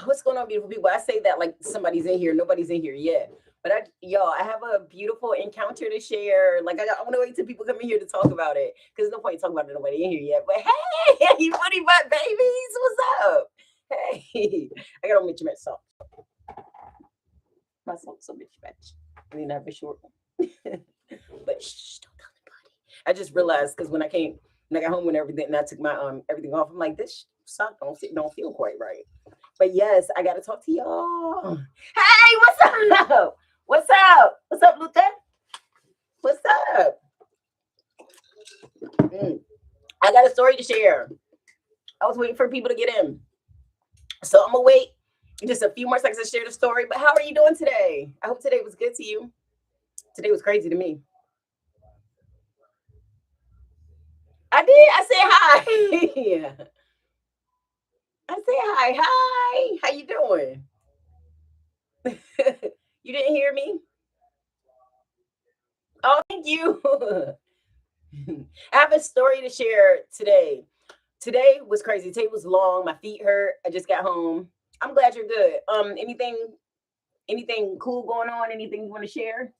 what's going on, beautiful people? I say that like somebody's in here. Nobody's in here yet. But I have a beautiful encounter to share. Like I want to wait till people come in here to talk about it because there's no point talking about it. Nobody in here yet. But hey, you funny butt babies, what's up? Hey, I got to mention myself. Myself so bitch bitch. I mean, I have a short one. But shh, don't tell anybody. I just realized because when I got home and everything, and I took my everything off, I'm like, this sock don't feel quite right. But yes, I gotta talk to y'all. Hey, what's up? What's up? What's up, Luther? What's up? Mm. I got a story to share. I was waiting for people to get in. So I'm gonna wait just a few more seconds to share the story. But how are you doing today? I hope today was good to you. Today was crazy to me. I did. I said hi. I said hi. Hi. How you doing? You didn't hear me? Oh, thank you. I have a story to share today. Today was crazy. Today was long. My feet hurt. I just got home. I'm glad you're good. Anything cool going on? Anything you want to share?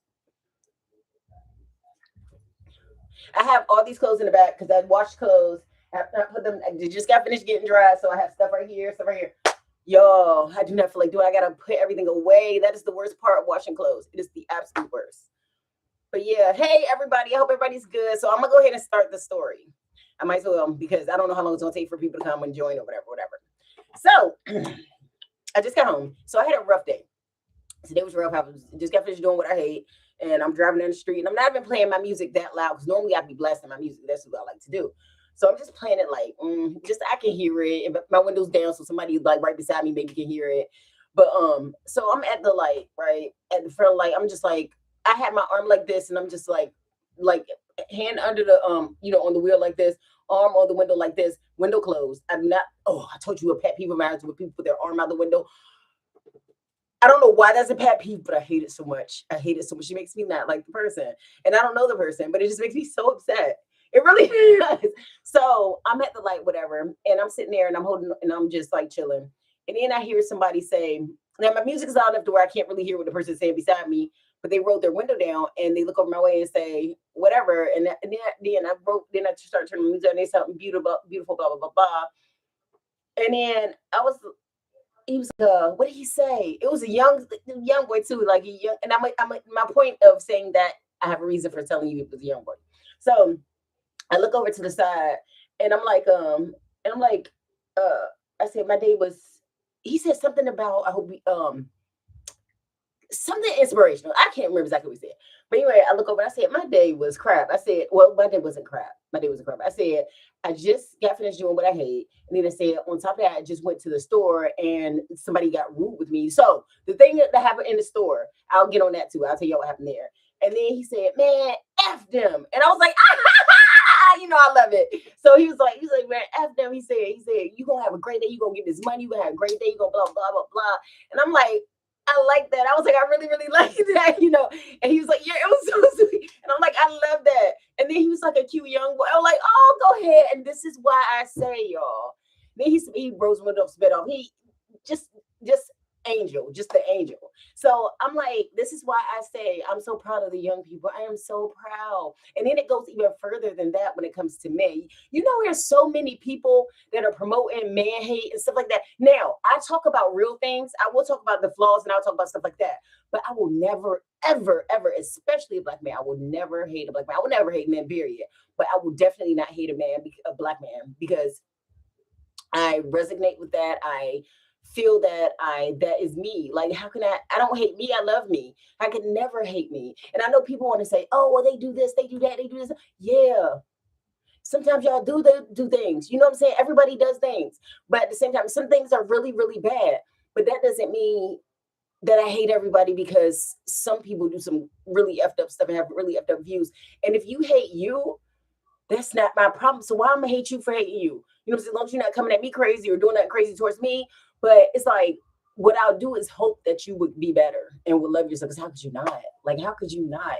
I have all these clothes in the back because I washed clothes. I put them. I just got finished getting dry, so I have stuff right here, stuff right here. Yo, I do not feel like doing. I gotta put everything away. That is the worst part of washing clothes. It is the absolute worst. But yeah, hey everybody. I hope everybody's good. So I'm gonna go ahead and start the story. I might as well because I don't know how long it's gonna take for people to come and join or whatever. So I just got home. So I had a rough day. Today was rough. Just got finished doing what I hate. And I'm driving down the street and I'm not even playing my music that loud because normally I'd be blasting my music. That's what I like to do. So I'm just playing it like, just I can hear it. And my window's down, so somebody like right beside me maybe can hear it. But so I'm at the light, right at the front light. I'm just like, I had my arm like this, and I'm just like hand under the on the wheel like this, arm on the window like this, window closed. I'm not. Oh, I told you a pet peeve of mine is when people put their arm out the window. I don't know why that's a pet peeve, but I hate it so much. I hate it so much. It makes me not like the person. And I don't know the person, but it just makes me so upset. It really does. So I'm at the light, whatever, and I'm sitting there and I'm holding and I'm just like chilling. And then I hear somebody say, now my music's loud enough to where I can't really hear what the person's saying beside me, but they rolled their window down and they look over my way and say, whatever. Then I start turning the music on and they something beautiful, beautiful, blah, blah, blah, blah. And then he was like, what did he say? It was a young boy too, like a young. And my point of saying that I have a reason for telling you it was a young boy. So I look over to the side, and I'm like, uh, I said my day was. He said something about I hope we something inspirational. I can't remember exactly what he said. But anyway, I look over and I said, my day was crap. I said, well, my day wasn't crap. My day wasn't crap. I said, I just got finished doing what I hate. And then I said, on top of that, I just went to the store and somebody got rude with me. So the thing that happened in the store, I'll get on that too. I'll tell you what happened there. And then he said, man, F them. And I was like, I love it. So he's like, man, F them. He said, you gonna have a great day. You gonna get this money. You gonna have a great day. You gonna blah, blah, blah, blah. And I'm like, I like that. I was like, I really, really like that. And he was like, yeah, it was so sweet. And I'm like, I love that. And then he was like a cute young boy. I was like, oh, go ahead. And this is why I say, y'all. Then he rose window spit off. He just angel, just the angel. So I'm like, this is why I say I'm so proud of the young people. I am so proud. And then it goes even further than that when it comes to men. There's so many people that are promoting man hate and stuff like that. Now, I talk about real things. I will talk about the flaws and I'll talk about stuff like that. But I will never, ever, ever, especially a black man, I will never hate a black man. I will never hate men, period. But I will definitely not hate a black man, because I resonate with that. I feel that is me. Like, how can I don't hate me, I love me. I can never hate me. And I know people want to say, oh, well, they do this, they do that, they do this. Yeah. Sometimes y'all do things. You know what I'm saying? Everybody does things. But at the same time, some things are really, really bad. But that doesn't mean that I hate everybody, because some people do some really effed up stuff and have really effed up views. And if you hate you, that's not my problem. So why am I gonna hate you for hating you? You know what I'm saying? As long as you're not coming at me crazy or doing that crazy towards me. But it's like, what I'll do is hope that you would be better and would love yourself. Because how could you not? Like, how could you not?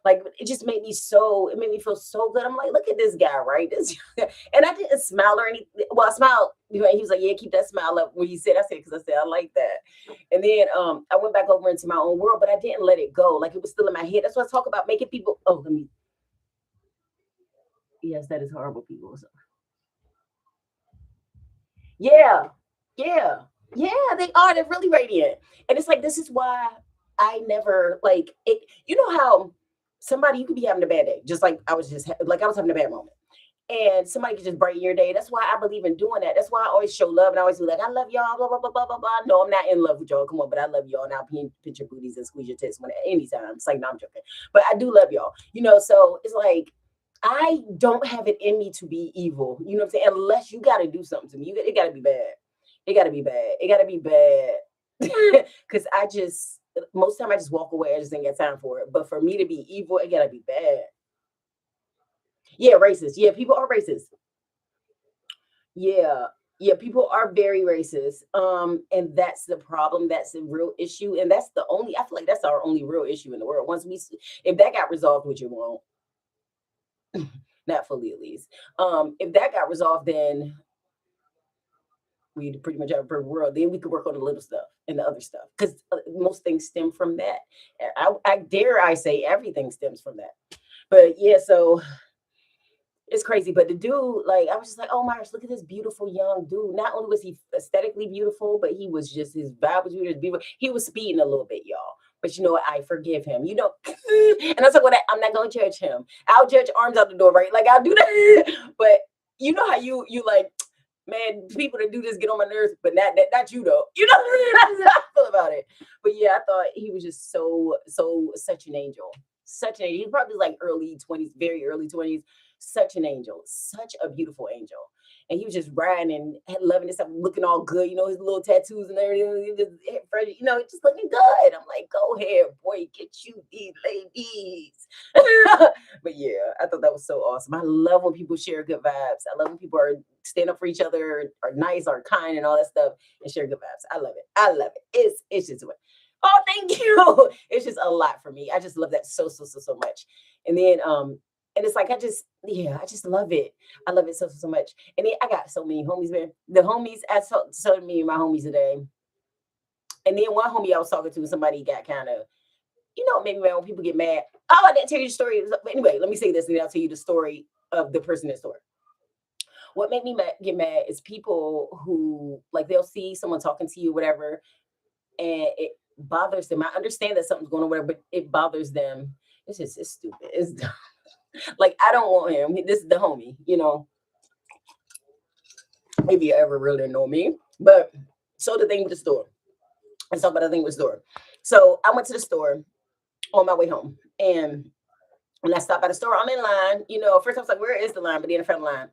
Like, it made me feel so good. I'm like, look at this guy, right? And I didn't smile or anything. Well, I smiled He was like, yeah, keep that smile up. When he said, I said, because I said, I like that. And then I went back over into my own world, but I didn't let it go. Like it was still in my head. That's what I talk about making people. Oh, let me. Yes, that is horrible, people. So, yeah, yeah, yeah, they are. They're really radiant. And it's like, this is why I never like it. You know how somebody, you could be having a bad day, just like I was just like I was having a bad moment. And somebody can just brighten your day. That's why I believe in doing that. That's why I always show love and I always be like, I love y'all, blah, blah, blah, blah, blah, blah. No, I'm not in love with y'all. Come on, but I love y'all. And I'll pinch your booties and squeeze your tits when anytime. It's like, no, I'm joking. But I do love y'all. So it's like I don't have it in me to be evil. You know what I'm saying? Unless you gotta do something to me. It gotta be bad. It gotta be bad. It gotta be bad. Cause I just most time I just walk away. I just ain't got time for it. But for me to be evil, it gotta be bad. Yeah, racist. Yeah, people are racist. Yeah. Yeah, people are very racist. And that's the problem. That's the real issue. And that's the only I feel like that's our only real issue in the world. If that got resolved, which it won't, not fully at least. If that got resolved, then we'd pretty much have a perfect world. Then we could work on the little stuff and the other stuff. Because most things stem from that. I dare I say everything stems from that. But yeah, so it's crazy, but the dude, like, I was just like, oh my gosh, look at this beautiful young dude. Not only was he aesthetically beautiful, but he was just his vibe was beautiful. He was speeding a little bit, y'all. But you know what? I forgive him. And I said, well, I'm not gonna judge him. I'll judge arms out the door, right? Like I'll do that. But you know how you like, man, people that do this get on my nerves, but not you though. That's how I feel about it. But yeah, I thought he was just such an angel. Such an angel. He's probably like early 20s, very early 20s, such an angel, such a beautiful angel. And he was just riding and loving himself, looking all good, his little tattoos and everything, just looking good. I'm like, go ahead, boy, get you these ladies. But yeah, I thought that was so awesome. I love when people share good vibes. I love when people are stand up for each other, are nice, are kind, and all that stuff, and share good vibes. I love it. I love it. It's just what. Oh, thank you. It's just a lot for me. I just love that so much. And then and it's like I just love it. I love it so much. And then I got so many homies, man. The homies, I told me and my homies today. And then one homie I was talking to, somebody got kind of, maybe man, when people get mad. Oh, I didn't tell you the story. But anyway, let me say this, and then I'll tell you the story of the person in the store. What made me get mad is people who like they'll see someone talking to you, whatever, and it bothers them. I understand that something's going on, whatever, but it bothers them. It's stupid. It's dumb. Like I don't want him. This is the homie. If you ever really know me. But so the thing with the store. Let's talk about the thing with the store. So I went to the store on my way home. And when I stopped by the store, I'm in line. First I was like, where is the line? But then I found the line.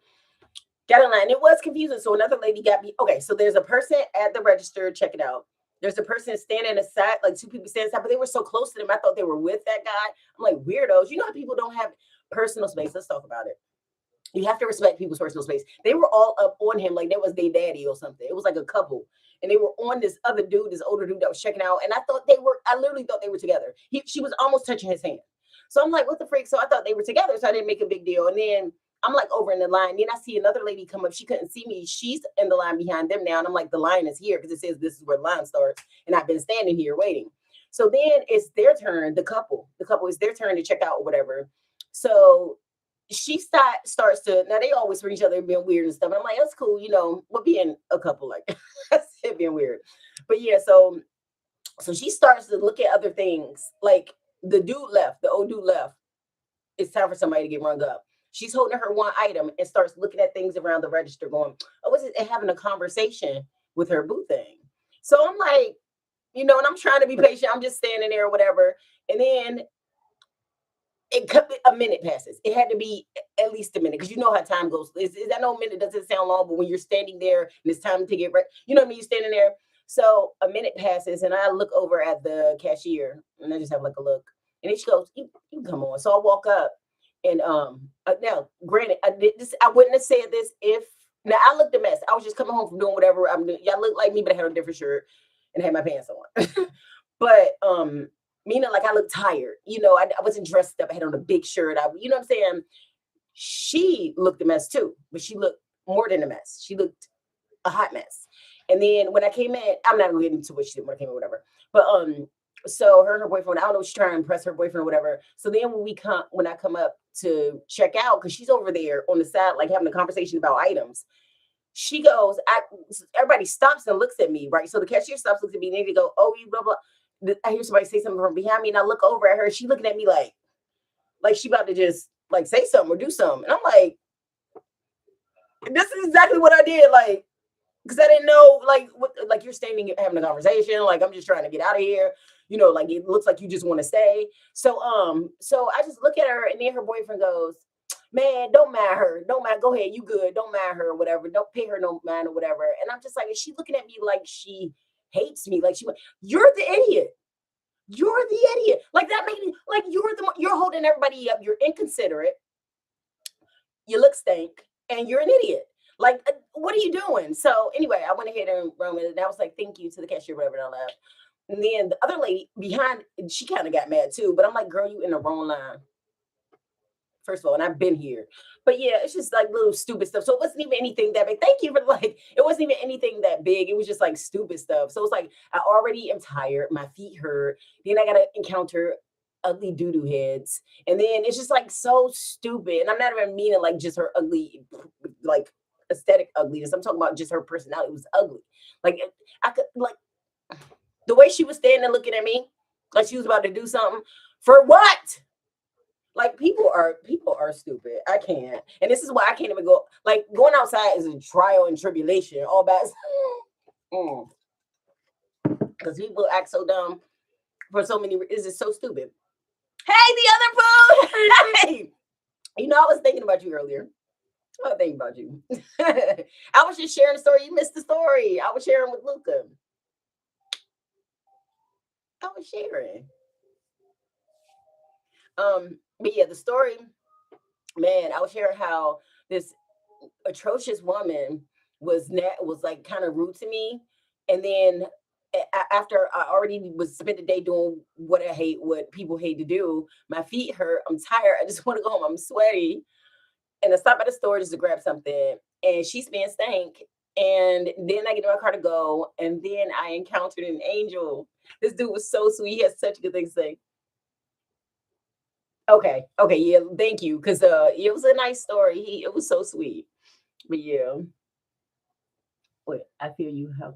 Got in line. It was confusing. So another lady got me. Okay, so there's a person at the register checking out. There's a person standing aside, like two people standing aside, but they were so close to them. I thought they were with that guy. I'm like, weirdos. You know how people don't have personal space? Let's talk about it. You have to respect people's personal space. They were all up on him like that was their daddy or something. It was like a couple. And they were on this other dude, this older dude that was checking out. And I literally thought they were together. She was almost touching his hand. So I'm like, what the freak? So I thought they were together. So I didn't make a big deal. And then I'm like over in the line. Then I see another lady come up. She couldn't see me. She's in the line behind them now. And I'm like, the line is here because it says this is where the line starts. And I've been standing here waiting. So then it's their turn, the couple. The couple is their turn to check out or whatever. So she starts to, now they always for each other being weird and stuff. And I'm like, that's cool, we're being a couple, like that's it being weird. But yeah, so she starts to look at other things. Like the old dude left. It's time for somebody to get rung up. She's holding her one item and starts looking at things around the register going, oh, what's it? And having a conversation with her boo thing. So I'm like, and I'm trying to be patient. I'm just standing there or whatever. And then a minute passes. It had to be at least a minute because you know how time goes. I know a minute doesn't sound long, but when you're standing there and it's time to get ready, you know what I mean? You're standing there. So a minute passes and I look over at the cashier and I just have like a look. And then she goes, you come on. So I walk up and now granted, I wouldn't have said this if now I looked a mess. I was just coming home from doing whatever I'm doing. Y'all look like me, but I had a different shirt and had my pants on. But meaning like I looked tired, I wasn't dressed up. I had on a big shirt. You know what I'm saying? She looked a mess too, but she looked more than a mess. She looked a hot mess. And then when I came in, I'm not gonna get into what she did when I came in, whatever. But so her and her boyfriend, I don't know, she's trying to impress her boyfriend or whatever. So then when I come up to check out, because she's over there on the side, like having a conversation about items, she goes, everybody stops and looks at me, right? So the cashier stops, looks at me, and they go, oh, you blah blah. I hear somebody say something from behind me, and I look over at her. She looking at me like she about to just like say something or do something. And I'm like, this is exactly what I did, like, because I didn't know, like, what, like you're standing having a conversation, like I'm just trying to get out of here, like it looks like you just want to stay. So I just look at her, and then her boyfriend goes, man, don't mind her, don't mind, go ahead, you good, don't mind her or whatever, don't pay her no mind or whatever. And I'm just like, is she looking at me like she hates me? Like you're the idiot. You're the idiot. Like that made me like you're holding everybody up. You're inconsiderate. You look stink, and you're an idiot. Like, what are you doing? So anyway, I went ahead and wrote it, and I was like, thank you to the cashier, whatever, and all that. And then the other lady behind, she kind of got mad too. But I'm like, girl, you in the wrong line. First of all, and I've been here. But yeah, it's just like little stupid stuff. So it wasn't even anything that big. Thank you for like, it wasn't even anything that big. It was just like stupid stuff. So it's like, I already am tired. My feet hurt. Then I got to encounter ugly doo-doo heads. And then it's just like so stupid. And I'm not even meaning like just her ugly, like aesthetic ugliness. I'm talking about just her personality. It was ugly. Like I could like the way she was standing looking at me, like she was about to do something. For what? Like people are stupid. I can't. And this is why I can't even go. Like going outside is a trial and tribulation. All bad. Because people act so dumb for so many. It's just so stupid. Hey, the other food. Hey, I was thinking about you earlier. I was thinking about you. I was just sharing a story. You missed the story. I was sharing with Luca. I was sharing. But yeah, the story, man, I was sharing how this atrocious woman was like kind of rude to me, and then after I already was spent the day doing what I hate, what people hate to do, my feet hurt. I'm tired. I just want to go home. I'm sweaty, and I stopped at the store just to grab something, and she's being stank. And then I get in my car to go, and then I encountered an angel. This dude was so sweet. He has such good things to say. Okay. Okay. Yeah. Thank you. Cause it was a nice story. It was so sweet. But yeah. Wait, I feel you. How?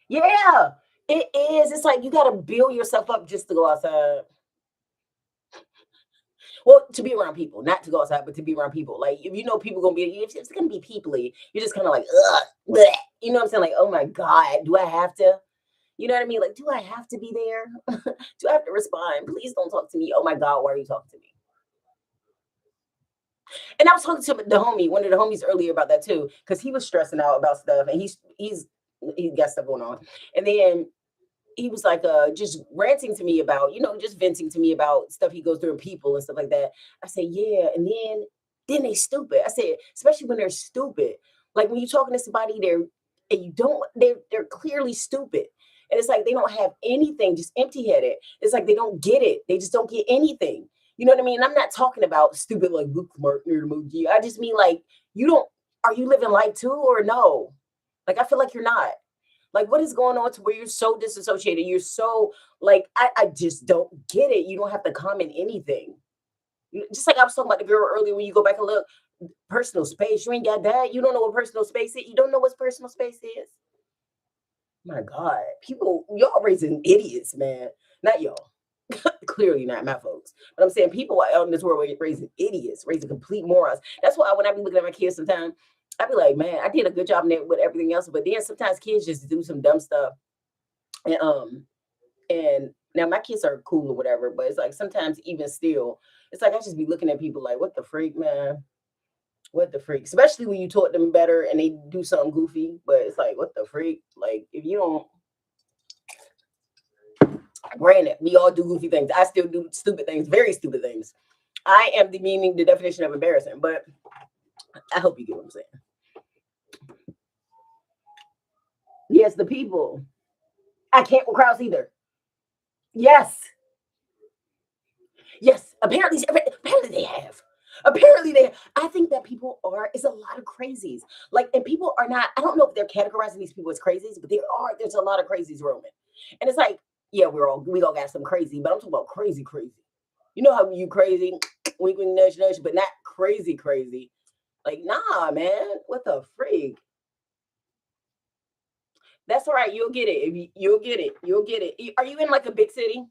Yeah. It is. It's like you gotta build yourself up just to go outside. Well, to be around people, not to go outside, but to be around people. Like if you know people gonna be, if it's gonna be peoply, you're just kind of like, ugh, bleh. You know what I'm saying? Like, oh my god, do I have to? You know what I mean? Like, do I have to be there? Do I have to respond? Please don't talk to me. Oh my god, why are you talking to me? And I was talking to the homie, one of the homies earlier about that too, because he was stressing out about stuff, and he got stuff going on, and then he was like just ranting to me about just venting to me about stuff he goes through and people and stuff like that. I said yeah, and then they stupid. I said especially when they're stupid, like when you're talking to somebody and you don't they're clearly stupid. And it's like they don't have anything, just empty headed. It's like they don't get it. They just don't get anything. You know what I mean? I'm not talking about stupid like book mark emoji. I just mean like you don't. Are you living life too or no? Like I feel like you're not. Like what is going on to where you're so disassociated? You're so like I just don't get it. You don't have to comment anything. Just like I was talking about the girl earlier. When you go back and look, personal space. You ain't got that. You don't know what personal space is. You don't know what personal space is. My God, people, y'all raising idiots, man. Not y'all. Clearly not my folks. But I'm saying people out in this world raising idiots, raising complete morons. That's why when I be looking at my kids sometimes, I be like, man, I did a good job in it with everything else. But then sometimes kids just do some dumb stuff. And now my kids are cool or whatever, but it's like sometimes even still, it's like I just be looking at people like, what the freak, man? What the freak? Especially when you taught them better and they do something goofy, but it's like, what the freak? Like if you don't. Granted, we all do goofy things. I still do stupid things, very stupid things. I am the meaning, the definition of embarrassing, but I hope you get what I'm saying. Yes, the people. I can't with crowds either. Yes. Yes. Apparently they have. Apparently, I think that people are. It's a lot of crazies. Like, and people are not. I don't know if they're categorizing these people as crazies, but they are. There's a lot of crazies roaming, and it's like, yeah, we all got some crazy, but I'm talking about crazy, crazy. You know how you crazy, wink, wink, nudge, nudge, but not crazy, crazy. Like, nah, man, what the freak? That's all right. You'll get it. You'll get it. You'll get it. Are you in like a big city,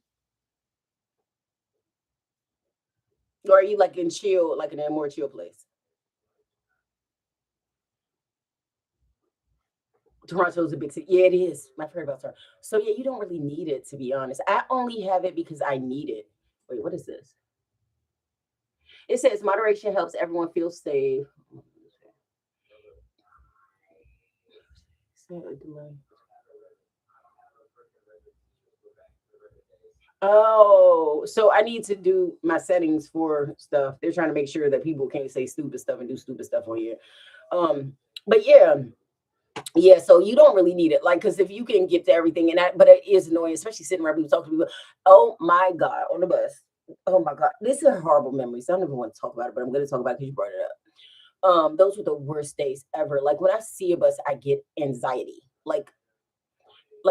or are you like in chill, like in a more chill place? Toronto's a big city. Yeah, it is. I've heard about Toronto. So yeah, you don't really need it to be honest. I only have it because I need it. Wait, what is this? It says moderation helps everyone feel safe. Oh, so I need to do my settings for stuff. They're trying to make sure that people can't say stupid stuff and do stupid stuff on here. Um, but yeah, yeah. So you don't really need it, like, because if you can get to everything, and that, but it is annoying, especially sitting around people talking to people. Oh my god, on the bus. Oh my god, this is a horrible memory. So I don't even want to talk about it, but I'm going to talk about it because you brought it up. Those were the worst days ever. Like when I see a bus, I get anxiety. Like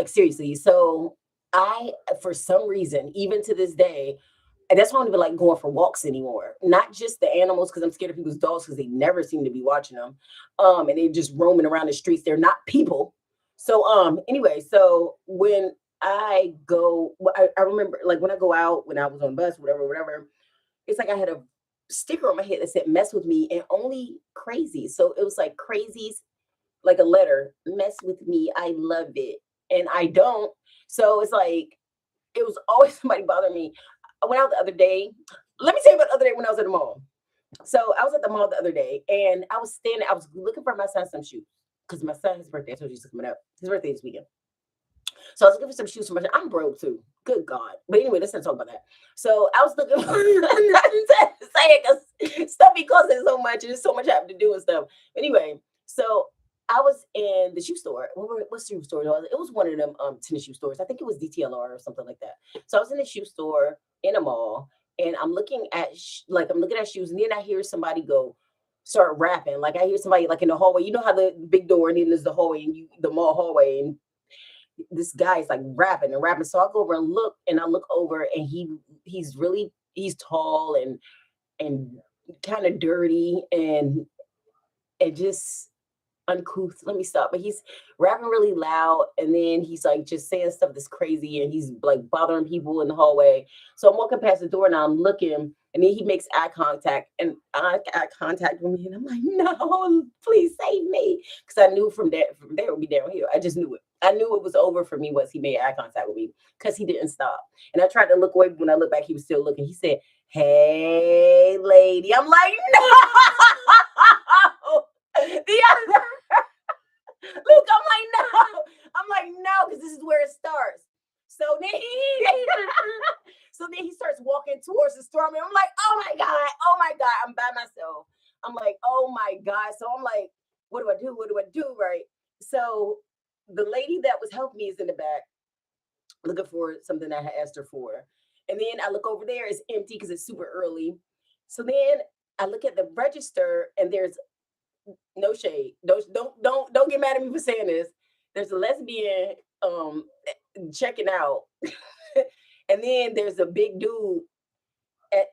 seriously. So I, for some reason, even to this day, and that's why I don't even like going for walks anymore. Not just the animals, because I'm scared of people's dogs because they never seem to be watching them. And they're just roaming around the streets. They're not people. So anyway, so when I go, I remember like when I go out, when I was on bus, whatever, whatever, it's like I had a sticker on my head that said mess with me and only crazy. So it was like crazies, like a letter, mess with me. I love it. And I don't. So it's like it was always somebody bothering me. I went out the other day. Let me tell you about the other day when I was at the mall. So I was at the mall the other day and I was looking for my son some shoes. Because my son, his birthday, I told you he's coming up. His birthday this weekend. So I was looking for some shoes for my son. I'm broke too. Good God. But anyway, let's not talk about that. So I was looking for say it because stuff be costing so much and there's so much having to do and stuff. Anyway, so I was in the shoe store. What shoe store? It was one of them tennis shoe stores. I think it was DTLR or something like that. So I was in the shoe store in a mall and I'm looking at I'm looking at shoes and then I hear somebody go start rapping. Like I hear somebody like in the hallway. You know how the big door and then there's the hallway and the mall hallway and this guy is like rapping and rapping. So I go over and I look over and he's tall and kind of dirty and just uncouth. Let me stop. But he's rapping really loud, and then he's like just saying stuff that's crazy, and he's like bothering people in the hallway. So I'm walking past the door, and I'm looking, and then he makes eye contact with me, and I'm like, no, please save me, because I knew from there it would be downhill. I just knew it. I knew it was over for me once he made eye contact with me because he didn't stop. And I tried to look away, but when I looked back, he was still looking. He said, "Hey, lady." I'm like, no. The other Luke, I'm like, no. I'm like, no, because this is where it starts. So then so then he starts walking towards the store. And I'm like, oh my God, I'm by myself. I'm like, oh my God. So I'm like, what do I do? What do I do? Right. So the lady that was helping me is in the back looking for something I had asked her for. And then I look over there, it's empty because it's super early. So then I look at the register and there's no shade. Don't get mad at me for saying this. There's a lesbian checking out, and then there's a big dude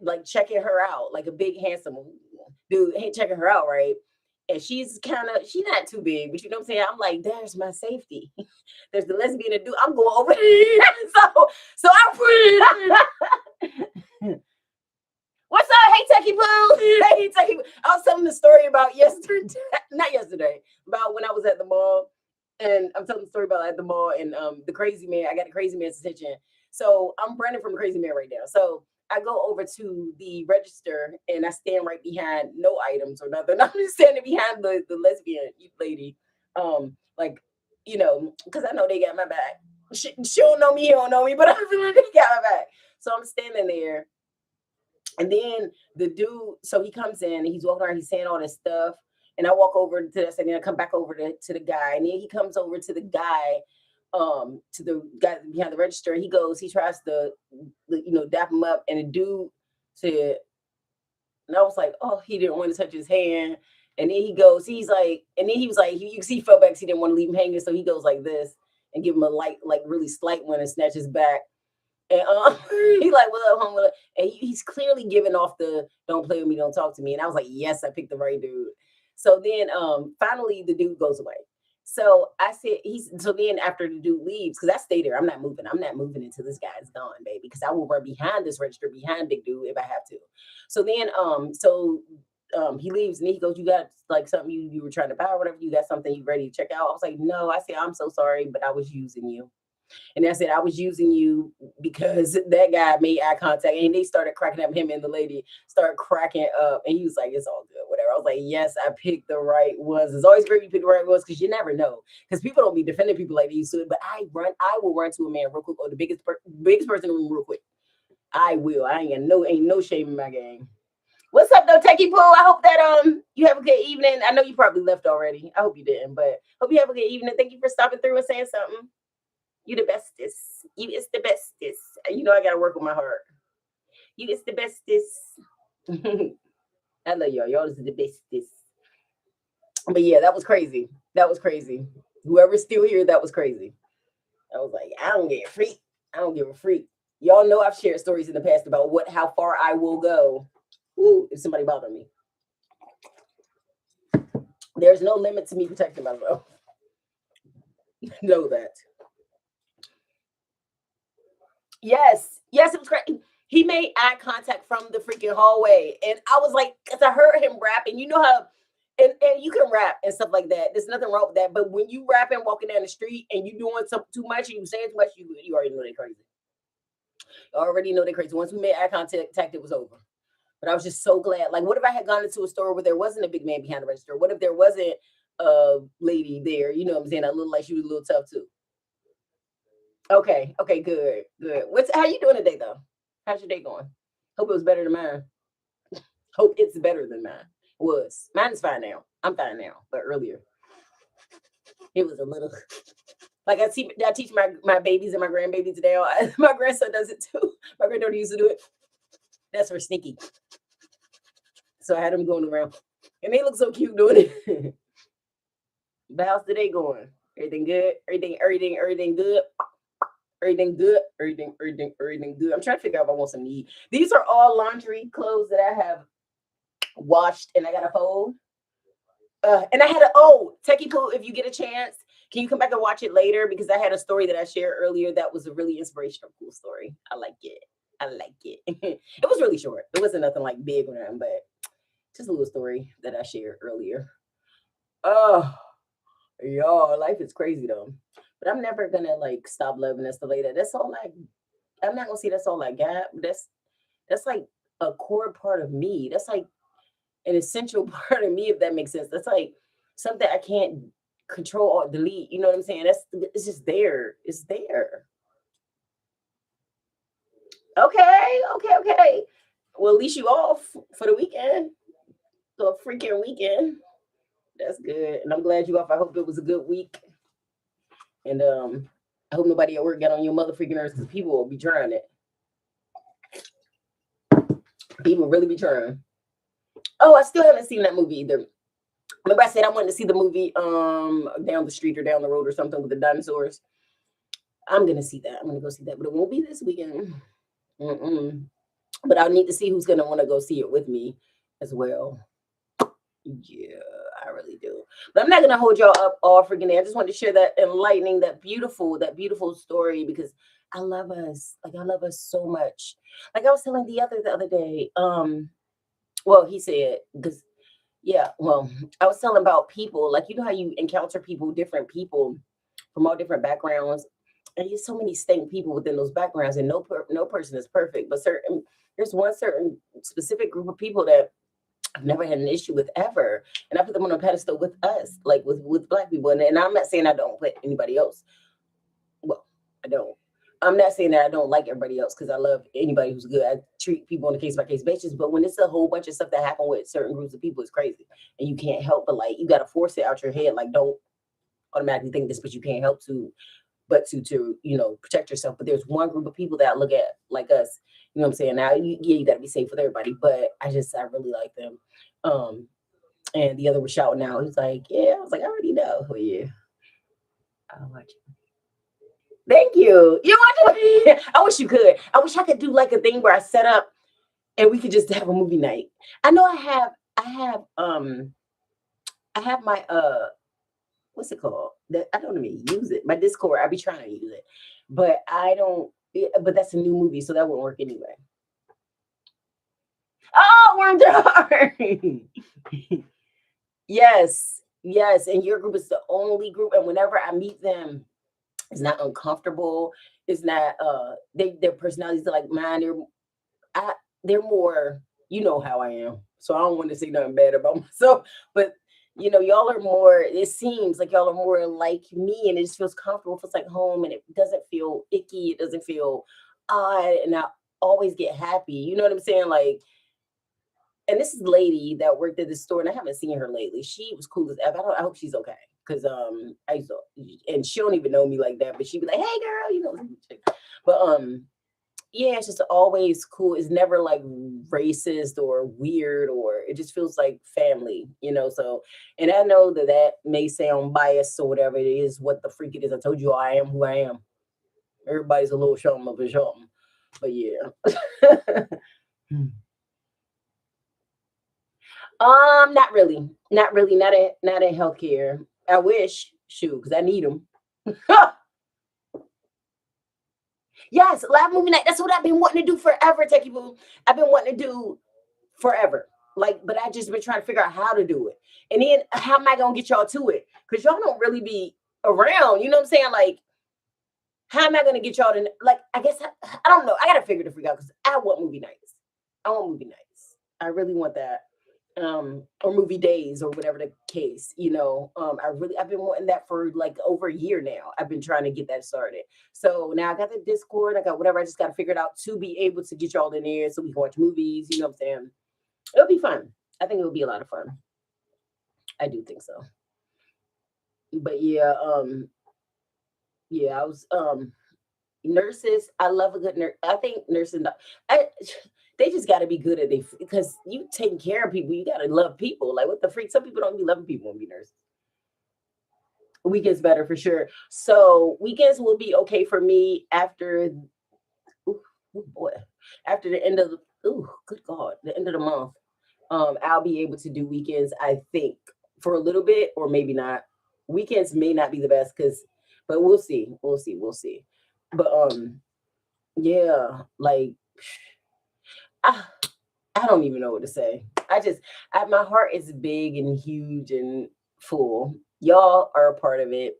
like checking her out, like a big handsome dude checking her out, right? And she's not too big, but you know what I'm saying? I'm like, there's my safety. There's the lesbian and dude. I'm going over. So I'm what's up? Hey, Techie Poo. Hey, Techie. I was telling the story about yesterday, not yesterday, about when I was at the mall. And I'm telling the story about at the mall and the crazy man. I got the crazy man's attention. So I'm Brandon from Crazy Man right now. So I go over to the register and I stand right behind no items or nothing. I'm just standing behind the lesbian lady. Like, because I know they got my back. She don't know me, he don't know me, but I feel like they got my back. So I'm standing there and then the dude, so he comes in and he's walking around, he's saying all this stuff. And I walk over to this and then I come back over to the guy. And then he comes over to the guy, to the guy behind the register. And he tries to, dap him up. And the dude said, And I was like, oh, he didn't want to touch his hand. And then he goes, he's like, and then he was like, you can see he felt back, he didn't want to leave him hanging. So he goes like this and give him a light, like really slight one and snatches back. And he's like, what up, homie? And he's clearly giving off the don't play with me, don't talk to me. And I was like, yes, I picked the right dude. So then finally the dude goes away. So I said, so then after the dude leaves, because I stay there, I'm not moving. I'm not moving until this guy's gone, baby, because I will run behind this register, behind big dude if I have to. So then he leaves and he goes, you got like something you were trying to buy or whatever, you got something you ready to check out? I was like, no. I said, I'm so sorry, but I was using you. And I said, I was using you because that guy made eye contact and they started cracking up. Him and the lady started cracking up. And he was like, it's all good, whatever. I was like, yes, I picked the right ones. It's always great you pick the right ones because you never know. Because people don't be defending people like they used to. But I will run to a man real quick or the biggest person in the room real quick. I will. I ain't no shame in my game. What's up though, Techie Pooh? I hope that you have a good evening. I know you probably left already. I hope you didn't, but hope you have a good evening. Thank you for stopping through and saying something. You the bestest. You is the bestest. You know I gotta work with my heart. You is the bestest. I love y'all. Y'all is the bestest. But yeah, that was crazy. That was crazy. Whoever's still here, that was crazy. I was like, I don't get a freak. I don't give a freak. Y'all know I've shared stories in the past about how far I will go. Woo, if somebody bothered me. There's no limit to me protecting myself. Know that. Yes, it was great. He made eye contact from the freaking hallway, and I was like, because I heard him rapping. You know how, and you can rap and stuff like that. There's nothing wrong with that. But when you rapping, walking down the street, and you doing too much, and you saying too much, you already know they're crazy. You already know they're crazy. Once we made eye contact, it was over. But I was just so glad. Like, what if I had gone into a store where there wasn't a big man behind the register? What if there wasn't a lady there? You know what I'm saying? I looked like she was a little tough too. Okay, good. How you doing today though? How's your day going? Hope it was better than mine. Hope it's better than mine. Mine is fine now. I'm fine now, but earlier it was a little like I teach my babies and my grandbabies today. My grandson does it too. My granddaughter used to do it. That's for sneaky. So I had them going around, and they look so cute doing it. But how's the day going? Everything good? Everything good? Everything good. Everything good. I'm trying to figure out if I want some to eat. These are all laundry clothes that I have washed and I got to fold. And I had Techie Pooh, if you get a chance, can you come back and watch it later? Because I had a story that I shared earlier that was a really inspirational, cool story. I like it. It was really short. It wasn't nothing like big or nothing, but just a little story that I shared earlier. Oh, y'all, life is crazy though. But I'm never gonna like stop loving and stuff like that. That's all I'm not gonna say that's all I got. That's like a core part of me. That's like an essential part of me, if that makes sense. That's like something I can't control or delete. You know what I'm saying? It's just there. It's there. Okay. Well, at least you off for the weekend. So a freaking weekend. That's good. And I'm glad you off. I hope it was a good week. And I hope nobody at work got on your mother freaking nerves because people will be trying it. People really be trying. Oh, I still haven't seen that movie either. Remember I said I wanted to see the movie down the street or down the road or something with the dinosaurs. I'm gonna see that. I'm gonna go see that, but it won't be this weekend. But I'll need to see who's gonna want to go see it with me as well. Yeah, I really do. But I'm not gonna hold y'all up all freaking day. I just want to share that enlightening, that beautiful story because I love us. Like I love us so much. Like I was telling the other day. Well, he said because yeah. Well, I was telling about people. Like you know how you encounter people, different people from all different backgrounds, and there's so many distinct people within those backgrounds, and no person is perfect. But there's one certain specific group of people that I've never had an issue with ever. And I put them on a pedestal with us, like with Black people. And I'm not saying I don't put anybody else. Well, I don't. I'm not saying that I don't like everybody else because I love anybody who's good. I treat people on a case-by-case basis. But when it's a whole bunch of stuff that happen with certain groups of people, it's crazy. And you can't help but like, you got to force it out your head. Like, don't automatically think this, but you can't help to but to protect yourself. But there's one group of people that look at like us, you know what I'm saying? Now you gotta be safe with everybody, but I really like them. And the other was shouting out. He's like, yeah, I was like, I already know who you. I'll watch it. Thank you. You watch it? I wish you could. I wish I could do like a thing where I set up and we could just have a movie night. I know I have my what's it called? That I don't even use it. My Discord, I be trying to use it. But I don't but that's a new movie, so that won't work anyway. Oh, Worm Jar. Yes, yes. And your group is the only group. And whenever I meet them, it's not uncomfortable. It's not their personalities are like mine. I they're more, you know how I am. So I don't want to say nothing bad about myself. But y'all are more, it seems like y'all are more like me and it just feels comfortable, it feels like home and it doesn't feel icky, it doesn't feel odd, and I always get happy. You know what I'm saying? Like, and this is the lady that worked at the store, and I haven't seen her lately. She was cool as ever. I hope she's okay. Cause I used to, and she don't even know me like that, but she'd be like, "Hey, girl," But yeah, it's just always cool. It's never like racist or weird, or it just feels like family. So, and I know that that may sound biased or whatever it is, what the freak it is. I told you I am who I am. Everybody's a little something of a something, but yeah. Not really, not really, not in healthcare. I wish, shoot, because I need them. Yes, live movie night. That's what I've been wanting to do forever, Techie Boo. I've been wanting to do forever. Like, but I just been trying to figure out how to do it. And then how am I gonna get y'all to it? Because y'all don't really be around. You know what I'm saying? Like, how am I gonna get y'all to like? I guess I don't know. I gotta figure the freak out because I want movie nights. I want movie nights. I really want that. Or movie days or whatever the case. I've been wanting that for like over a year now. I've been trying to get that started. So now I got the Discord, I got whatever, I just got to figure it out to be able to get y'all in there so we can watch movies. You know what I'm saying? It'll be fun. I think it'll be a lot of fun. I do think so. But yeah, I was nurses. I love a good nurse. I think nursing I they just got to be good at it because you taking care of people. You got to love people. Like what the freak? Some people don't be loving people and be nurses. Weekends better for sure. So weekends will be okay for me after. Ooh, ooh, boy, after the end of the. Ooh, good God, the end of the month. I'll be able to do weekends. I think for a little bit, or maybe not. Weekends may not be the best but we'll see. We'll see. We'll see. But yeah, like I, I don't even know what to say. My heart is big and huge and full. Y'all are a part of it.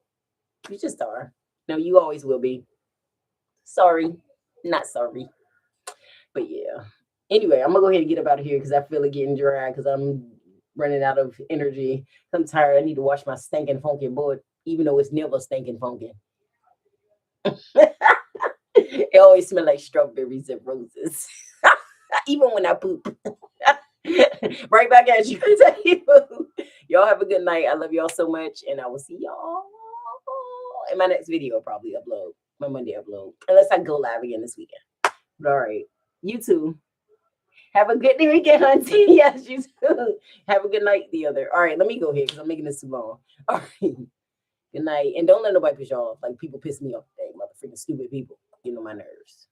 You just are. No, you always will be. Sorry, not sorry. But yeah. Anyway, I'm gonna go ahead and get up out of here because I feel it getting dry because I'm running out of energy. I'm tired. I need to wash my stinking funky board, even though it's never stinking funky. It always smells like strawberries and roses. Even when I poop. Right back at you. Y'all have a good night. I love y'all so much, and I will see y'all in my next video. I'll probably upload my Monday upload, unless I go live again this weekend. But all right, you too. Have a good weekend, Hunty. Yes, you too. Have a good night. The other. All right, let me go here because I'm making this too long. All right. Good night, and don't let nobody piss you off. Like people piss me off today, motherfucking stupid people. You know my nerves.